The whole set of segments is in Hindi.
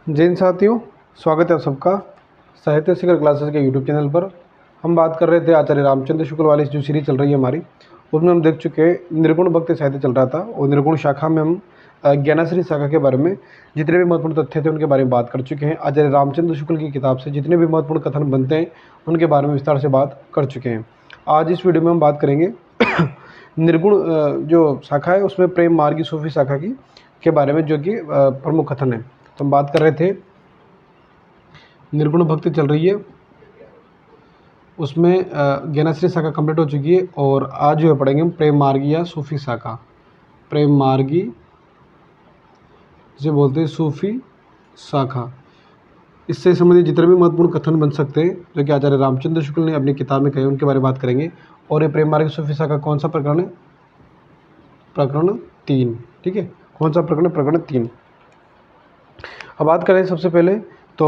जय हिंद साथियों, स्वागत है आप सबका साहित्य शिखर क्लासेस के यूट्यूब चैनल पर। हम बात कर रहे थे आचार्य रामचंद्र शुक्ल वाली जो सीरीज चल रही है हमारी, उसमें हम देख चुके हैं निर्गुण भक्ति साहित्य चल रहा था और निर्गुण शाखा में हम ज्ञानाश्री शाखा के बारे में जितने भी महत्वपूर्ण तथ्य थे उनके बारे में बात कर चुके हैं। आचार्य रामचंद्र शुक्ल की किताब से जितने भी महत्वपूर्ण कथन बनते हैं उनके बारे में विस्तार से बात कर चुके हैं। आज इस वीडियो में हम बात करेंगे निर्गुण जो शाखा है उसमें प्रेम मार्गी सूफी शाखा की के बारे में, जो कि प्रमुख कथन है। तो हम बात कर रहे थे निर्गुण भक्ति चल रही है, उसमें ज्ञानाश्री शाखा कंप्लीट हो चुकी है और आज जो है पढ़ेंगे हम प्रेम मार्गी या सूफी शाखा। प्रेम मार्गी जिसे बोलते हैं सूफी शाखा। इससे संबंधित जितने भी महत्वपूर्ण कथन बन सकते हैं जो कि आचार्य रामचंद्र शुक्ल ने अपनी किताब में कहे, उनके बारे में बात करेंगे। और ये प्रेम मार्गी सूफी शाखा कौन सा प्रकरण है? प्रकरण 3। ठीक है, कौन सा प्रकरण? प्रकरण 3। अब बात करें सबसे पहले तो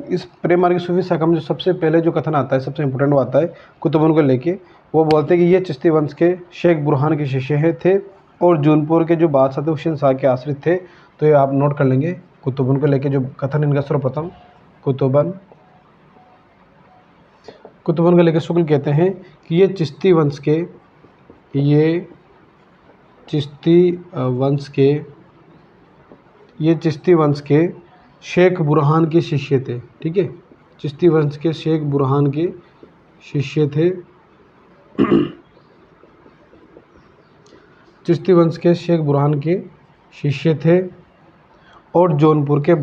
इस प्रेम मार्गी सूफी शाखा में जो सबसे पहले जो कथन आता है, सबसे इम्पोर्टेंट वो आता है कुतुबन को लेके। वो बोलते हैं कि ये चिश्ती वंश के शेख बुरहान के शिष्य थे और जौनपुर के जो बादशाह थे हुसैन शाह के आश्रित थे। तो ये आप नोट कर लेंगे, कुतुबन को लेके जो कथन इनका सर्वप्रथम कुतुबन को लेकर शुक्ल कहते हैं कि ये चिश्ती वंश के शेख बुरहान के शिष्य थे। ठीक है, चिश्ती वंश के शेख बुरहान के शिष्य थे। चिश्ती वंश के शेख बुरहान के शिष्य थे और जौनपुर के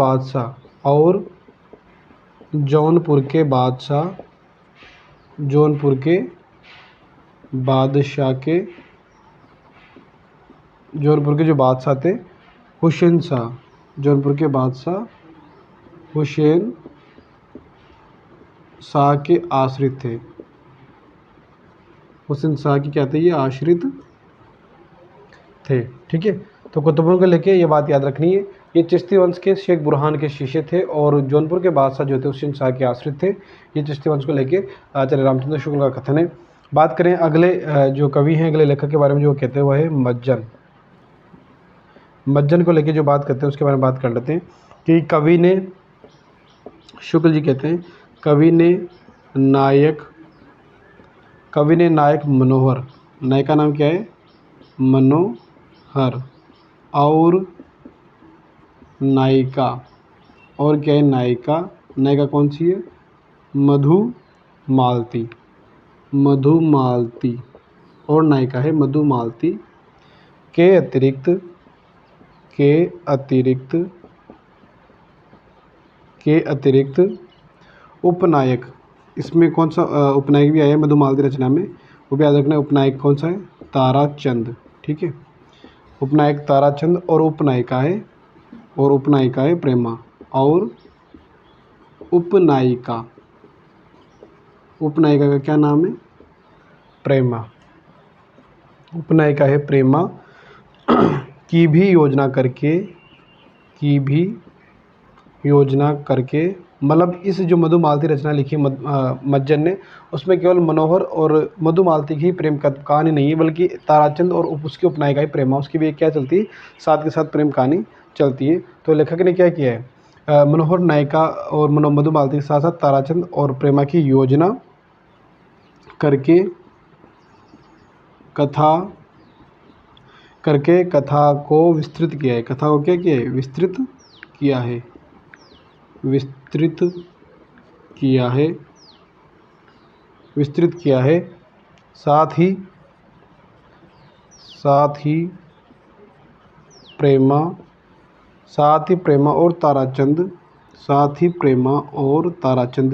जो बादशाह थे हुसैन शाह के आश्रित थे। हुसैन शाह की क्या थे? ये आश्रित थे। ठीक है, तो कुतुबन को लेके ये बात याद रखनी है। ये चिश्ती वंश के शेख बुरहान के शिष्य थे और जौनपुर के बादशाह जो थे हुसैन शाह के आश्रित थे। ये चिश्ती वंश को लेके आचार्य रामचंद्र शुक्ल का कथन है। बात करें अगले जो कवि हैं, अगले लेखक के बारे में जो कहते हैं वह है मज्जन को लेके जो बात करते हैं उसके बारे में बात कर लेते हैं कि कवि ने, शुक्ल जी कहते हैं, कवि ने नायक मनोहर, नायक का नाम क्या है? मनोहर, और नायिका, और क्या है? नायिका कौन सी है? मधुमालती, और नायिका है मधुमालती के अतिरिक्त उपनायक, इसमें कौन सा उपनायक भी आया है मधुमालती रचना में, वो भी याद रखना है। उपनायक कौन सा है? ताराचंद। ठीक है, उपनायक ताराचंद और उपनायिका है प्रेमा। और उपनायिका का क्या नाम है? प्रेमा। उपनायिका है प्रेमा की भी योजना करके मतलब इस जो मधुमालती रचना लिखी मज्जन ने, उसमें केवल मनोहर और मधुमालती की प्रेम कहानी नहीं है, बल्कि ताराचंद और उसकी उपनायिका प्रेमा, उसकी भी क्या चलती है? साथ के साथ प्रेम कहानी चलती है। तो लेखक ने क्या किया है? मनोहर, नायिका और मधुमालती के साथ साथ ताराचंद और प्रेमा की योजना करके कथा को विस्तृत किया है। कथा को क्या किया है? विस्तृत किया है। साथ ही प्रेमा और ताराचंद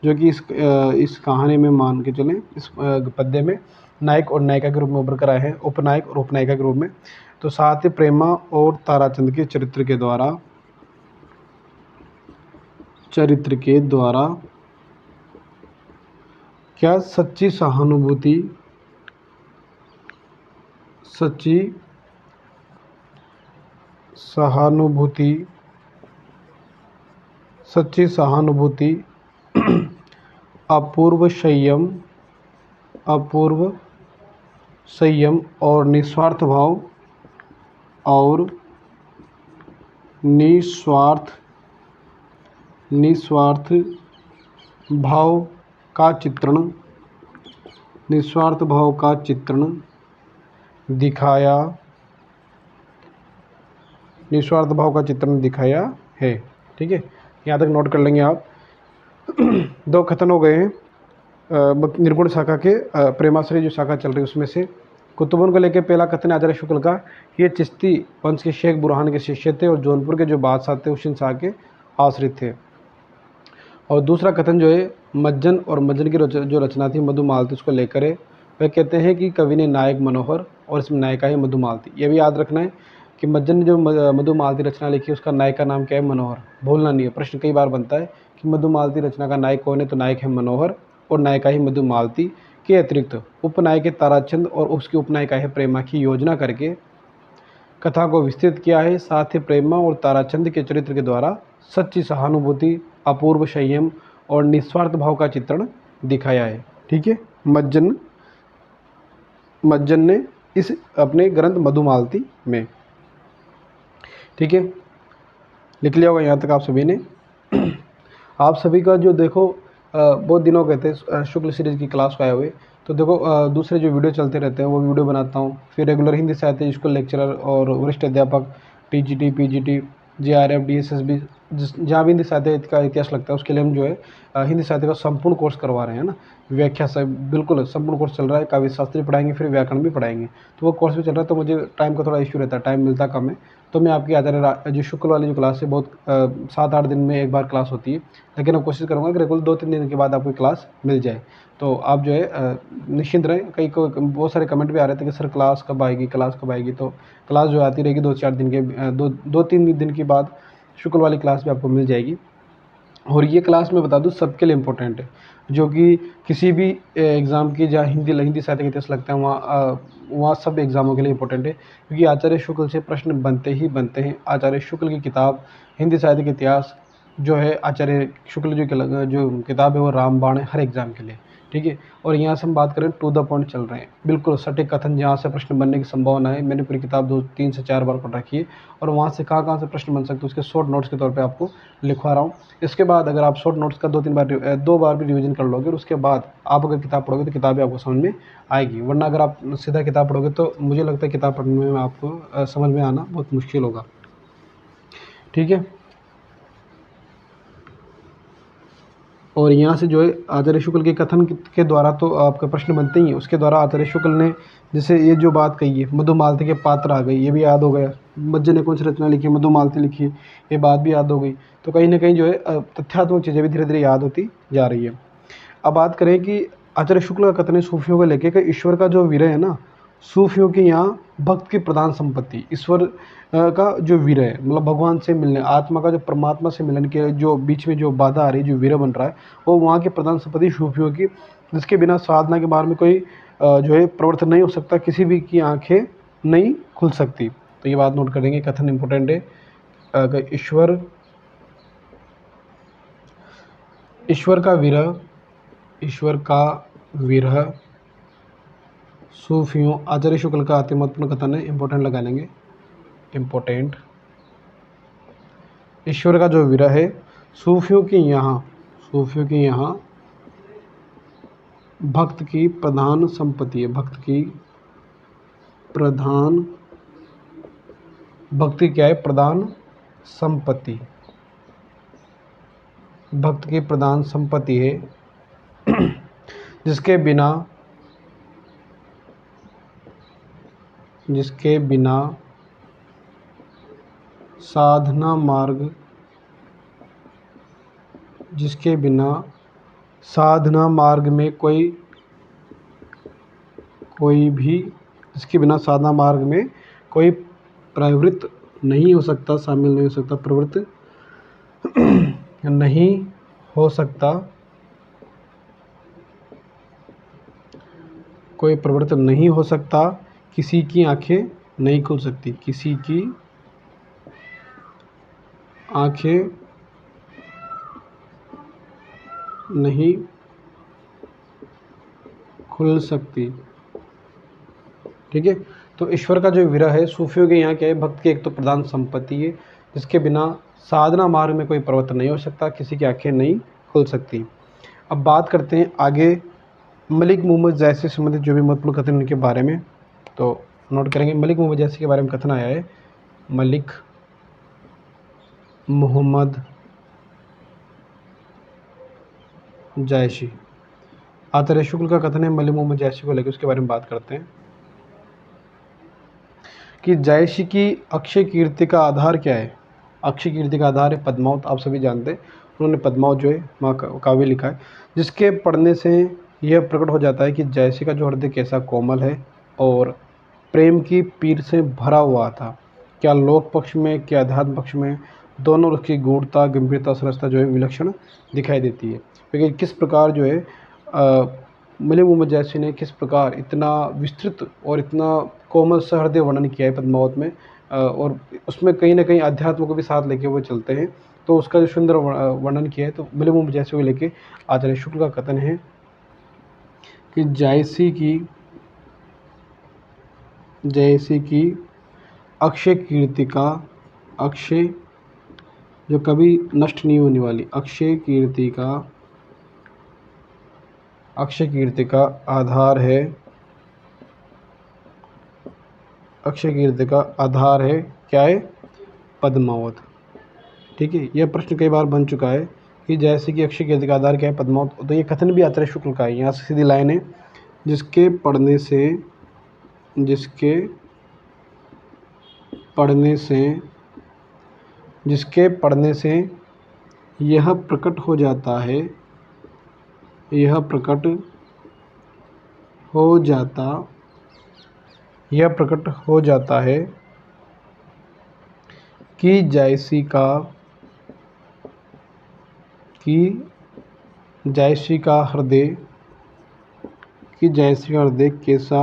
जो कि इस कहानी में मान के चलें, इस पद्य में नायक और नायिका के रूप में उभर कर आए हैं, उपनायक और उपनायिका के रूप में। तो साथ ही प्रेमा और ताराचंद के चरित्र के द्वारा क्या सच्ची सहानुभूति अपूर्व संयम और निस्वार्थ निस्वार्थ भाव का चित्रण, निस्वार्थ भाव का चित्रण दिखाया, निस्वार्थ भाव का चित्रण दिखाया है। ठीक है, यहाँ तक नोट कर लेंगे आप। दो कथन हो गए हैं निर्गुण शाखा के, प्रेमाश्रय जो शाखा चल रही है उसमें से। कुतुबन को लेकर पहला कथन आचार्य शुक्ल का, ये चिश्ती वंश के शेख बुरहान के शिष्य थे और जौनपुर के जो बादशाह थे उस शाह के आश्रित थे। और दूसरा कथन जो है मज्जन और मज्जन की जो रचना थी मधुमालती उसको लेकर है। वह कहते हैं कि कवि ने नायक मनोहर और इसमें नायिका है मधुमालती। ये भी याद रखना है कि मज्जन ने जो मधुमालती रचना लिखी उसका नायक का नाम क्या है? मनोहर। भूलना नहीं है, प्रश्न कई बार बनता है कि मधुमालती रचना का नायक कौन है, तो नायक है मनोहर और नायिका ही मधुमालती। के अतिरिक्त उपनायक है ताराचंद और उसकी उपनायिका है प्रेमा की योजना करके कथा को विस्तृत किया है। साथ ही प्रेमा और ताराचंद के चरित्र के द्वारा सच्ची सहानुभूति, अपूर्व संयम और निस्वार्थ भाव का चित्रण दिखाया है। ठीक है, मज्जन ने इस अपने ग्रंथ मधुमालती में। ठीक है, लिख लिया होगा यहाँ तक आप सभी ने। आप सभी का जो देखो बहुत दिनों गए थे शुक्ल सीरीज की क्लास को आए हुए, तो देखो दूसरे जो वीडियो चलते रहते हैं वो वीडियो बनाता हूँ। फिर रेगुलर हिंदी साहित्य स्कूल लेक्चरर और वरिष्ठ अध्यापक टीजीटी, पीजीटी, जेआरएफ, डीएसएसबी, जहाँ भी हिंदी साहित्य का इतिहास लगता है उसके लिए हम जो है हिंदी साहित्य का संपूर्ण कोर्स करवा रहे हैं ना। व्याख्या से बिल्कुल संपूर्ण कोर्स चल रहा है, काव्य शास्त्री पढ़ाएंगे, फिर व्याकरण भी पढ़ाएंगे। तो वो कोर्स भी चल रहा है, तो मुझे टाइम का थोड़ा इशू रहता है, टाइम मिलता कम है। तो मैं आपकी आचार्य जो शुक्ल वाली जो क्लास है बहुत 7-8 दिन में एक बार क्लास होती है, लेकिन मैं कोशिश करूँगा कि रेगुलर 2-3 दिन के बाद आपको क्लास मिल जाए। तो आप जो है निश्चिंत रहें। कई को बहुत सारे कमेंट भी आ रहे थे कि सर क्लास कब आएगी, क्लास कब आएगी। तो क्लास जो आती रहेगी 2-4 दिन के 2-3 दिन के बाद शुक्ल वाली क्लास भी आपको मिल जाएगी। और ये क्लास मैं बता दूं सबके लिए इम्पोर्टेंट है, जो कि किसी भी एग्ज़ाम की जहाँ हिंदी साहित्य के टेस्ट लगते हैं वहाँ सब एग्ज़ामों के लिए इम्पोर्टेंट है, क्योंकि आचार्य शुक्ल से प्रश्न बनते ही बनते हैं। आचार्य शुक्ल की किताब हिंदी साहित्य के इतिहास जो है, आचार्य शुक्ल जो किताब है वो रामबाण है हर एग्ज़ाम के लिए। ठीक है, और यहाँ से हम बात करें टू द पॉइंट चल रहे हैं, बिल्कुल सटीक कथन जहाँ से प्रश्न बनने की संभावना है। मैंने पूरी किताब 2-3 से 4 बार पढ़ रखी है और वहाँ से कहाँ से प्रश्न बन सकते हैं उसके शॉर्ट नोट्स के तौर पे आपको लिखवा रहा हूँ। इसके बाद अगर आप शॉर्ट नोट्स का 2 बार भी रिवीजन कर लोगे और उसके बाद आप अगर किताब पढ़ोगे तो किताब भी आपको समझ में आएगी। वरना अगर आप सीधा किताब पढ़ोगे तो मुझे लगता है किताब पढ़ने में आपको समझ में आना बहुत मुश्किल होगा। ठीक है, और यहाँ से जो है आचार्य शुक्ल के कथन के द्वारा तो आपका प्रश्न बनते ही हैं। उसके द्वारा आचार्य शुक्ल ने जैसे ये जो बात कही है मधुमालती के पात्र आ गई, ये भी याद हो गया। मज्जन ने कौन सी रचना लिखी है? मधुमालती लिखी है, ये बात भी याद हो गई। तो कहीं ना कहीं जो है तथ्यात्मक चीज़ें भी धीरे धीरे याद होती जा रही है। अब बात करें कि आचार्य शुक्ल का कथन है सूफियों को लेकर कि ईश्वर का जो विरह है ना, सूफियों के यहाँ भक्त की प्रधान संपत्ति। ईश्वर का जो विरह है मतलब भगवान से मिलने, आत्मा का जो परमात्मा से मिलन के जो बीच में जो बाधा आ रही है, जो विरह बन रहा है, वो वहाँ की प्रधान संपत्ति सूफियों की, जिसके बिना साधना के बारे में कोई जो है प्रवर्तन नहीं हो सकता, किसी भी की आंखें नहीं खुल सकती। तो ये बात नोट करेंगे, कथन इंपॉर्टेंट है। ईश्वर का विरह सूफियों, आचार्य शुक्ल का अति महत्वपूर्ण कथन है, इंपॉर्टेंट लगा लेंगे, इम्पोर्टेंट। ईश्वर का जो विरह है सूफियों के यहाँ भक्त की प्रधान संपत्ति है। भक्ति क्या है? प्रधान संपत्ति, भक्त की प्रधान संपत्ति है जिसके बिना साधना मार्ग में कोई प्रवृत्त नहीं हो सकता, शामिल नहीं हो सकता, प्रवृत्त नहीं हो सकता, कोई प्रवृत्त नहीं हो सकता, किसी की आंखें नहीं खुल सकती, किसी की आंखें नहीं खुल सकती। ठीक है, तो ईश्वर का जो विरह है सूफियों के यहाँ क्या है? भक्त की एक तो प्रधान संपत्ति है जिसके बिना साधना मार्ग में कोई परिवर्तन नहीं हो सकता, किसी की आंखें नहीं खुल सकती। अब बात करते हैं आगे मलिक मोहम्मद जैसी से संबंधित जो भी महत्वपूर्ण कथन उनके बारे में, तो नोट करेंगे। मलिक मोहम्मद जैसी के बारे में कथन आया है, मलिक मोहम्मद जैशी। आचार्य शुक्ल का कथन है मलिक मोहम्मद जैशी को लेकर, उसके बारे में बात करते हैं कि जैशी की अक्षय कीर्ति का आधार क्या है। अक्षय कीर्ति का आधार है पद्मावत, आप सभी जानते हैं। उन्होंने पद्मावत जो है महाकाव्य लिखा है, जिसके पढ़ने से यह प्रकट हो जाता है कि जैशी का जो हृदय कैसा कोमल है और प्रेम की पीर से भरा हुआ था। क्या लोक पक्ष में क्या अध्यात्म पक्ष में, दोनों उसकी गूढ़ता, गंभीरता, सरसता जो है विलक्षण दिखाई देती है। क्योंकि किस प्रकार जो है मलिक मोहम्मद जैसी ने किस प्रकार इतना विस्तृत और इतना कोमल सा हृदय वर्णन किया है पद्मावत में, और उसमें कहीं ना कहीं अध्यात्म को भी साथ लेके वो चलते हैं, तो उसका जो सुंदर वर्णन किया है। तो मलिक मोहम्मद जैसी को लेके आचार्य शुक्ल का कथन है कि जैसी की अक्षय कीर्ति का, अक्षय जो कभी नष्ट नहीं होने वाली, अक्षय कीर्ति का आधार है, अक्षय कीर्ति का आधार है क्या है, पद्मावत। ठीक है, यह प्रश्न कई बार बन चुका है कि जैसे कि अक्षय कीर्ति का आधार क्या है, पद्मावत। तो ये कथन भी आचार्य शुक्ल का है। यहाँ से सीधी लाइन है, जिसके पढ़ने से यह प्रकट हो जाता है, कि जैसी का हृदय कैसा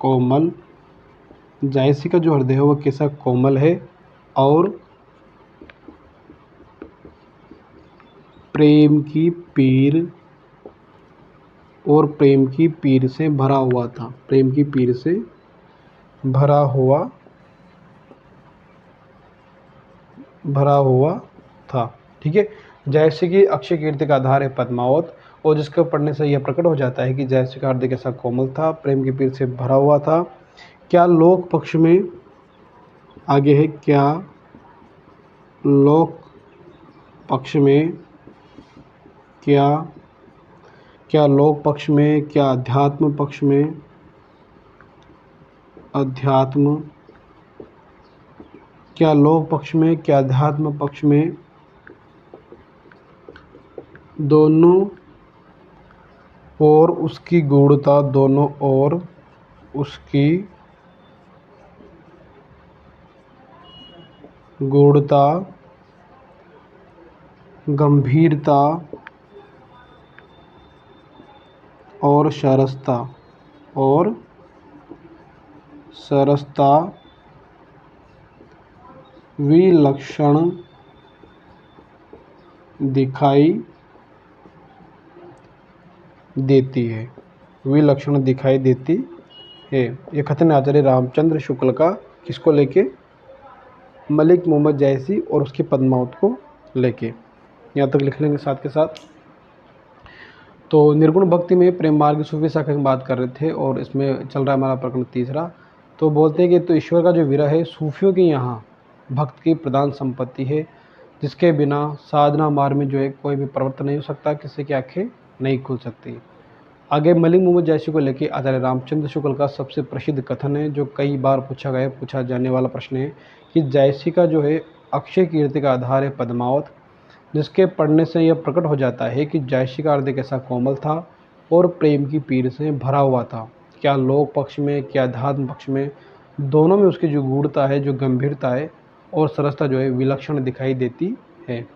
कोमल, जैसी का जो हृदय है वो कैसा कोमल है और प्रेम की पीर से भरा हुआ था, प्रेम की पीर से भरा हुआ था। ठीक है, जैसे कि अक्षय कीर्ति का आधार है पद्मावत, और जिसको पढ़ने से यह प्रकट हो जाता है कि जैसे का हृदय कैसा कोमल था, प्रेम की पीर से भरा हुआ था। क्या लोक पक्ष में, आगे है, क्या लोक पक्ष में, क्या लोक पक्ष में, क्या अध्यात्म पक्ष में, क्या लोक पक्ष में, क्या अध्यात्म पक्ष में, दोनों और उसकी गूढ़ता, दोनों और उसकी गूढ़ता, गंभीरता और सरसता विलक्षण दिखाई देती है, विलक्षण दिखाई देती है। यह कथन आचार्य रामचंद्र शुक्ल का, किसको लेके, मलिक मोहम्मद जैसी और उसकी पद्मावत को लेके। यहाँ तक लिख लेंगे साथ के साथ। तो निर्गुण भक्ति में प्रेम मार्ग सूफी शाखा की बात कर रहे थे, और इसमें चल रहा है हमारा प्रकरण तीसरा। तो बोलते हैं कि तो ईश्वर का जो विरह है सूफियों के यहाँ भक्त की प्रधान संपत्ति है, जिसके बिना साधना मार्ग में जो है कोई भी परिवर्तन नहीं हो सकता, किसी की आंखें नहीं खुल सकती। आगे मलिक मोहम्मद जैसी को लेकर आचार्य रामचंद्र शुक्ल का सबसे प्रसिद्ध कथन है, जो कई बार पूछा जाने वाला प्रश्न है कि जैसी का जो है अक्षय कीर्ति का आधार है पद्मावत, जिसके पढ़ने से यह प्रकट हो जाता है कि जैसी का हृदय कैसा कोमल था और प्रेम की पीर से भरा हुआ था। क्या लोक पक्ष में, क्या अध्यात्म पक्ष में, दोनों में उसकी जो गूढ़ता है, जो गंभीरता है और सरसता जो है विलक्षण दिखाई देती है।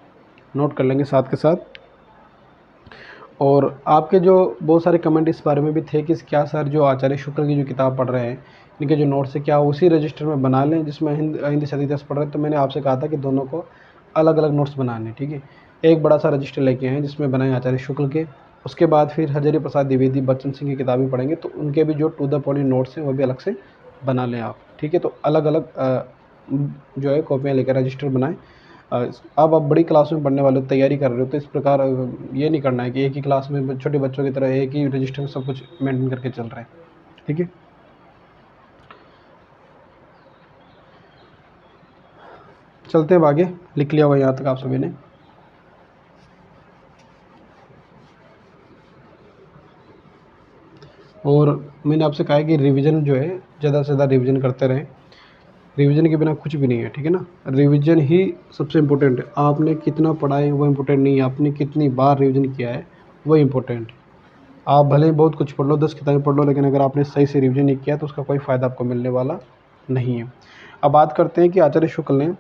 नोट कर लेंगे साथ के साथ। और आपके जो बहुत सारे कमेंट इस बारे में भी थे कि क्या सर जो आचार्य शुक्ल की जो किताब पढ़ रहे हैं, इनके जो नोट्स है क्या उसी रजिस्टर में बना लें जिसमें हिंदी से इतिहास पढ़ रहे हैं। तो मैंने आपसे कहा था कि दोनों को अलग अलग नोट्स बनाने, ठीक है। एक बड़ा सा रजिस्टर लेके आए जिसमें बनाए आचार्य शुक्ल के, उसके बाद फिर हजारी प्रसाद द्विवेदी, बच्चन सिंह की किताबें पढ़ेंगे, तो उनके भी जो टू द पॉइंट नोट्स हैं वो भी अलग से बना लें आप, ठीक है। तो अलग अलग जो है कॉपियाँ लेकर रजिस्टर बनाएं। अब आप बड़ी क्लास में पढ़ने वाले हो, तैयारी कर रहे हो, तो इस प्रकार ये नहीं करना है कि एक ही क्लास में छोटे बच्चों की तरह एक ही रजिस्टर में सब कुछ मेंटेन करके चल रहे हैं। ठीक है, चलते हैं आगे। लिख लिया हुआ यहाँ तक आप सभी ने। और मैंने आपसे कहा है कि रिवीजन जो है ज़्यादा से ज़्यादा रिवीजन करते रहें। रिवीजन के बिना कुछ भी नहीं है, ठीक है ना। रिवीजन ही सबसे इम्पोर्टेंट है। आपने कितना पढ़ा है वो इम्पोर्टेंट नहीं है, आपने कितनी बार रिवीजन किया है वो इम्पोर्टेंट है। आप भले ही बहुत कुछ पढ़ लो, 10 किताबें पढ़ लो, लेकिन अगर आपने सही से रिवीजन नहीं किया तो उसका कोई फ़ायदा आपको मिलने वाला नहीं है। अब बात करते हैं कि आचार्य शुक्ल ने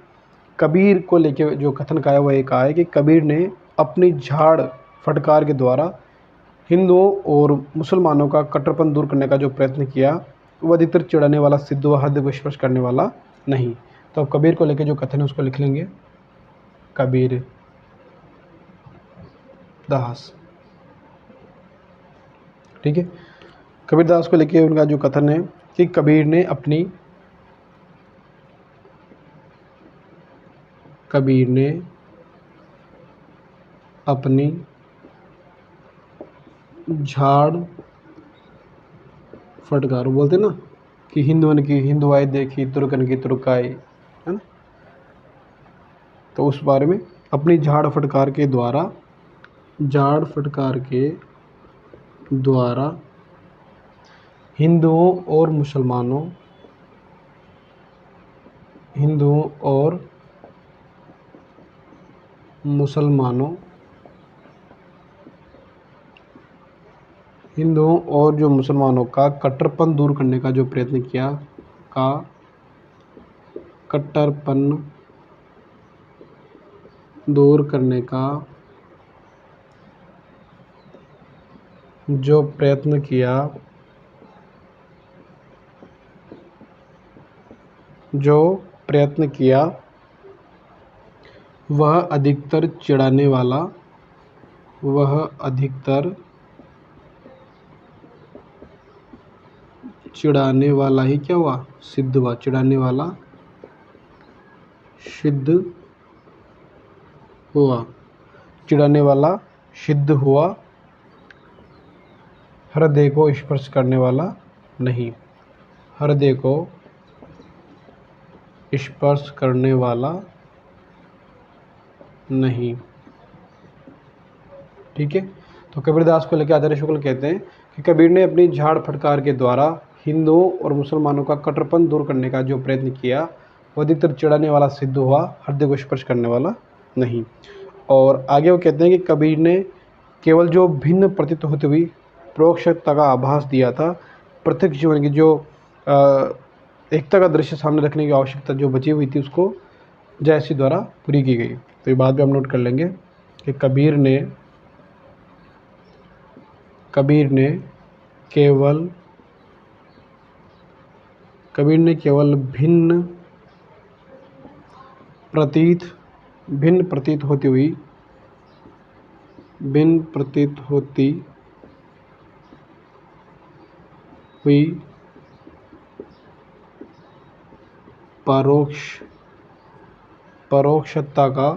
कबीर को लेके जो कथन कहा है वो ये कहा है कि कबीर ने अपनी झाड़ फटकार के द्वारा हिंदुओं और मुसलमानों का कट्टरपन दूर करने का जो प्रयत्न किया वो अधिकतर चिढ़ाने वाला सिद्ध व हृदय को स्पर्श करने वाला नहीं। तो अब कबीर को लेके जो कथन है उसको लिख लेंगे, कबीर दास। ठीक है, कबीर दास को लेके उनका जो कथन है कि कबीर ने अपनी झाड़ फटकार, बोलते ना कि हिंदुओं की हिंदुआई देखी तुर्कन की तुर्काई, है ना। तो उस बारे में अपनी झाड़ फटकार के द्वारा हिंदुओं और मुसलमानों का कट्टरपन दूर करने का जो प्रयत्न किया का कट्टरपन दूर करने का जो प्रयत्न किया वह अधिकतर चिढ़ाने वाला ही क्या हुआ, सिद्ध हुआ। चिढ़ाने वाला सिद्ध हुआ, हृदय को स्पर्श करने वाला नहीं। हृदय को स्पर्श करने वाला नहीं। ठीक है, तो कबीरदास को लेकर आचार्य शुक्ल कहते हैं कि कबीर ने अपनी झाड़ फटकार के द्वारा हिंदुओं और मुसलमानों का कट्टरपन दूर करने का जो प्रयत्न किया वो अधिकतर चिढ़ाने वाला सिद्ध हुआ, हृदय को स्पर्श करने वाला नहीं। और आगे वो कहते हैं कि कबीर ने केवल जो भिन्न प्रतीत होती हुई परोक्षता का आभास दिया था, प्रत्यक्ष जीवन की जो एकता का दृश्य सामने रखने की आवश्यकता जो बची हुई थी उसको जयसी द्वारा पूरी की गई। तो ये बात भी हम नोट कर लेंगे कि कबीर ने केवल भिन्न प्रतीत होती हुई परोक्षता का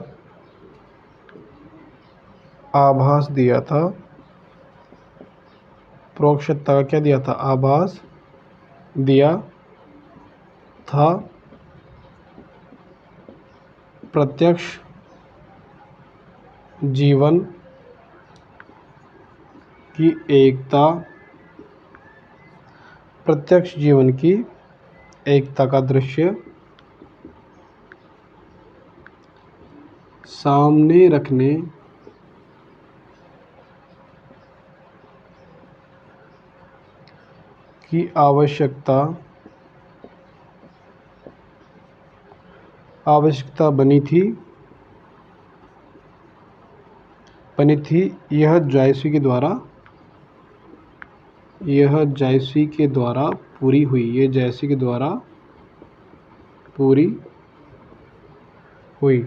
आभास दिया था। परोक्षता का क्या दिया था, आभास दिया था। प्रत्यक्ष जीवन की एकता का दृश्य सामने रखने की आवश्यकता बनी थी। यह जायसी के द्वारा पूरी हुई।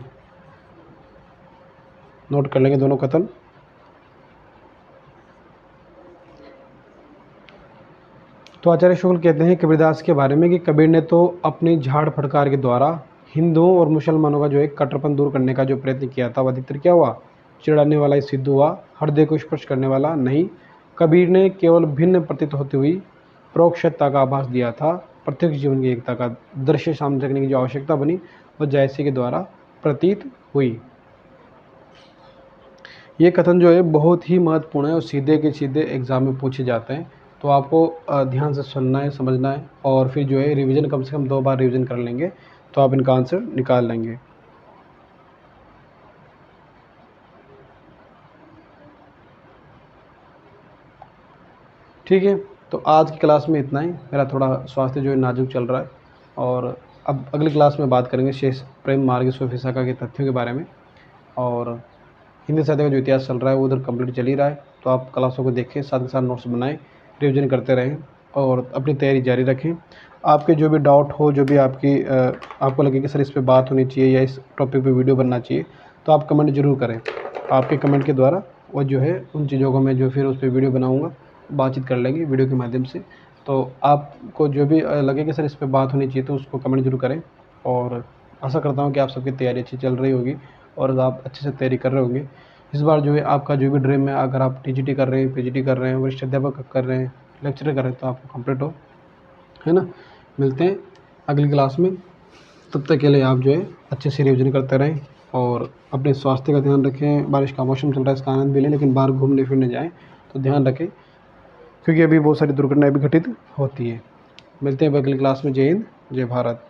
नोट कर लेंगे दोनों कथन। तो आचार्य शुक्ल कहते हैं कबीरदास के बारे में कि कबीर ने तो अपनी झाड़ फटकार के द्वारा हिंदुओं और मुसलमानों का जो है कट्टरपन दूर करने का जो प्रयत्न किया था, वह अधिकतर क्या हुआ, चिढ़ाने वाला ही सिद्ध हुआ, हृदय को स्पर्श करने वाला नहीं। कबीर ने केवल भिन्न प्रतीत होती हुई परोक्ष सत्ता का आभास दिया था। प्रत्यक्ष जीवन की एकता का दृश्य सामने रखने की जो आवश्यकता बनी, वह जयसी के द्वारा प्रतीत हुई। ये कथन जो है बहुत ही महत्वपूर्ण है और सीधे के सीधे एग्जाम में पूछे जाते हैं। तो आपको ध्यान से सुनना है, समझना है, और फिर जो है रिवीजन कम से कम 2 बार रिवीजन कर लेंगे तो आप इनका आंसर निकाल लेंगे। ठीक है, तो आज की क्लास में इतना ही। मेरा थोड़ा स्वास्थ्य जो है नाजुक चल रहा है, और अब अगली क्लास में बात करेंगे शेष प्रेम मार्ग सुफिसाका के तथ्यों के बारे में। और हिंदी साहित्य का जो इतिहास चल रहा है वो उधर कंप्लीट चल ही रहा है, तो आप क्लासों को देखें, साथ के साथ नोट्स बनाएं, रिविजन करते रहें और अपनी तैयारी जारी रखें। आपके जो भी डाउट हो, जो भी आपको लगे कि सर इस पे बात होनी चाहिए या इस टॉपिक पे वीडियो बनना चाहिए, तो आप कमेंट जरूर करें। आपके कमेंट के द्वारा वो जो है उन चीज़ों को मैं जो फिर उस पर वीडियो बनाऊँगा, बातचीत कर लेंगे वीडियो के माध्यम से। तो आपको जो भी लगे कि सर इस पर बात होनी चाहिए, तो उसको कमेंट जरूर करें। और आशा करता हूँ कि आप सबकी तैयारी अच्छी चल रही होगी और आप अच्छे से तैयारी कर रहे होंगे। इस बार जो है आपका जो भी ड्रीम है, अगर आप टीजीटी कर रहे हैं, पीजीटी कर रहे हैं, वरिष्ठ अध्यापक कर रहे हैं, लेक्चरर कर रहे हैं, तो आपको कंप्लीट हो, है ना। मिलते हैं अगली क्लास में, तब तक के लिए आप जो है अच्छे से रिविजन करते रहें और अपने स्वास्थ्य का ध्यान रखें। बारिश का मौसम चल रहा है, इसका आनंद भी लें, लेकिन बाहर घूमने फिरने जाएँ तो ध्यान रखें, क्योंकि अभी बहुत सारी दुर्घटनाएँ भी घटित होती हैं। मिलते हैं अगली क्लास में। जय हिंद, जय भारत।